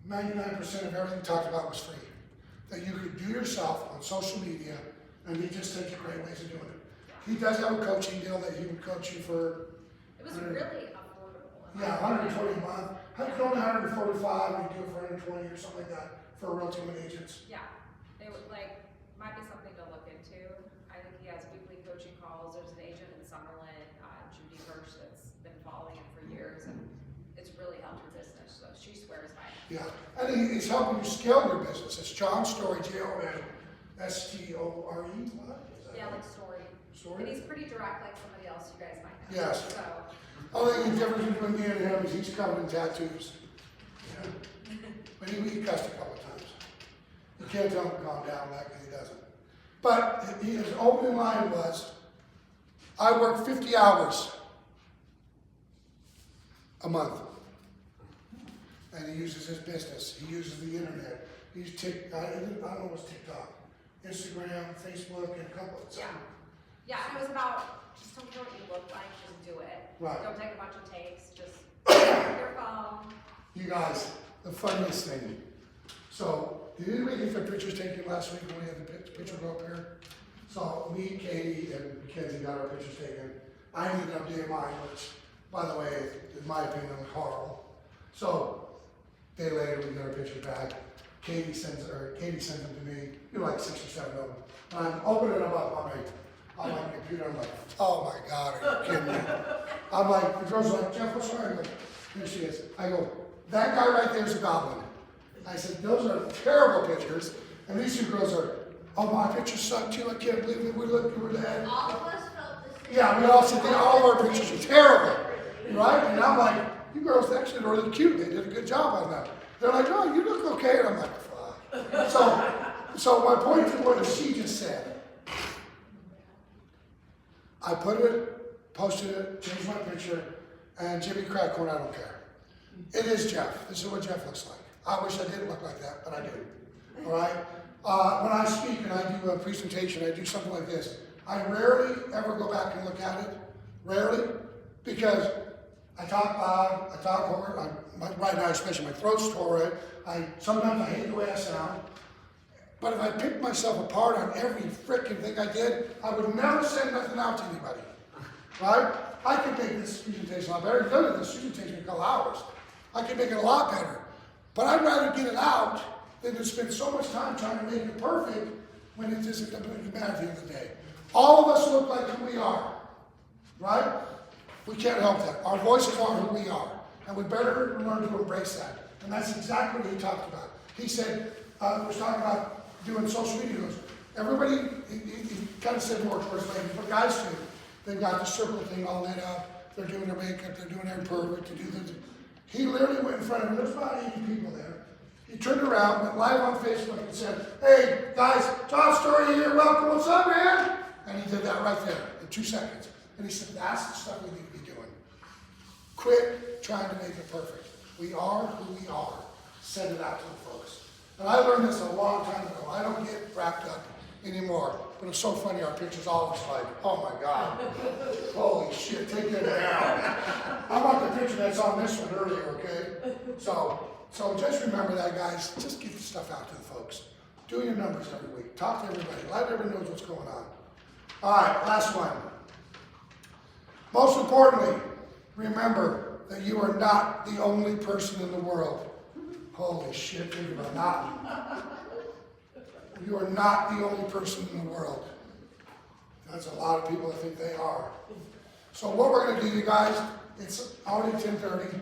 99% of everything he talked about was free. That you could do yourself on social media, and he just takes great ways of doing it. He does have a coaching deal that he would coach you for. It was really affordable. Yeah, 120 a month. I could only 145, and you do it for 120 or something like that for real team agents. Yeah, it would might be something to look into. I think he has weekly coaching calls. There's an agent in Summerlin, Judy Hirsch, that's been following him for years, and it's really helped her business. So she swears by it. Yeah, and he's helping you scale your business. It's John's story, JONSTORE. Yeah, like story. Story? And he's pretty direct, like somebody else you guys might know. Yes. So, Only the difference between me and him is he's covered in tattoos. Yeah. But he cussed a couple of times. You can't tell him to calm down like he doesn't. But his opening line was, "I work 50 hours a month." And he uses his business. He uses the internet. He's I don't know what's TikTok, Instagram, Facebook, and a couple of yeah. Yeah, and it was about, just don't care what you look like, just do it. Right. Don't take a bunch of takes, just your phone. You guys, the funniest thing. So, did anybody get their pictures taken last week when we had the picture go up here? So, me, Katie, and Mackenzie got our pictures taken. I ended up doing mine, which, by the way, in my opinion, was horrible. So, day later, we get our picture back. Katie sends them to me, like 6 or 7 of them. And I'm opening them up on my computer. I'm like, oh my God, are you kidding me? I'm like, the girls are like, Jeff, what's wrong? I'm like, here she is. I go, that guy right there is a goblin. I said, those are terrible pictures. And these 2 girls are, oh, my pictures suck too. I can't believe it. We looked, we were dead. All of us felt the same. Yeah, we all said, all of our pictures are terrible. Right? And I'm like, you girls actually are really cute. They did a good job on that. They're like, oh, you look okay. And I'm like, fuck. So my point to what she just said, I put it, posted it, changed my picture, and Jimmy Crackhorn, I don't care. It is Jeff. This is what Jeff looks like. I wish I didn't look like that, but I do. All right? When I speak and I do a presentation, I do something like this. I rarely ever go back and look at it. Rarely. Because I talk loud, I talk over, right now especially my throat's tore. Sometimes I hate the way I sound. But if I picked myself apart on every frickin' thing I did, I would never send nothing out to anybody. Right? I could make this presentation a lot better. Literally, this presentation takes me a couple hours. I could make it a lot better. But I'd rather get it out than to spend so much time trying to make it perfect when it isn't going to matter at the end of the day. All of us look like who we are. Right? We can't help that. Our voices are who we are. And we better learn to embrace that. And that's exactly what he talked about. He said, he was talking about doing social media. He goes, everybody, he kind of said more towards ladies, but guys too. They've got the circle thing all lit up. They're doing their makeup. They're doing their perfect. He literally went in front of him. There's about 80 people there. He turned around, went live on Facebook and said, hey, guys, John Story here. Welcome. What's up, man? And he did that right there in 2 seconds. And he said, that's the stuff we need to be doing. Quit trying to make it perfect. We are who we are. Send it out to the folks. And I learned this a long time ago. I don't get wrapped up anymore. But it's so funny, our pictures all of us like, oh my God. Holy shit, take that down. I want the picture that's on this one earlier, okay? So just remember that, guys. Just get the stuff out to the folks. Do your numbers every week. Talk to everybody. Let everybody know what's going on. All right, last one. Most importantly, remember that you are not the only person in the world. Holy shit, think about that. You are not the only person in the world. That's a lot of people that think they are. So what we're going to do, you guys, it's already 10:30.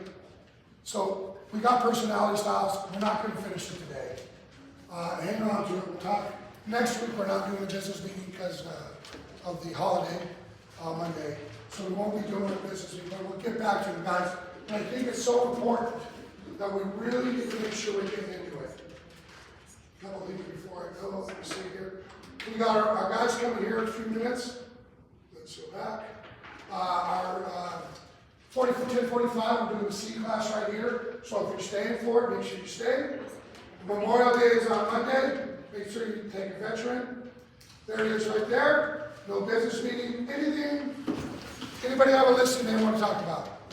So we got personality styles. We're not going to finish it today. Hang on to it. We'll talk. Next week, we're not doing a business meeting because of the holiday Monday. So we won't be doing a business meeting, but we'll get back to it, guys. And I think it's so important that we really need to make sure we get into it. A couple things before I go. Let me see here. We got our guys coming here in a few minutes. Let's go back. Our 10:45, we're doing the C class right here. So if you're staying for it, make sure you stay. Memorial Day is on Monday. Make sure you take a veteran. There it is right there. No business meeting, anything. Anybody have a list they want to talk about?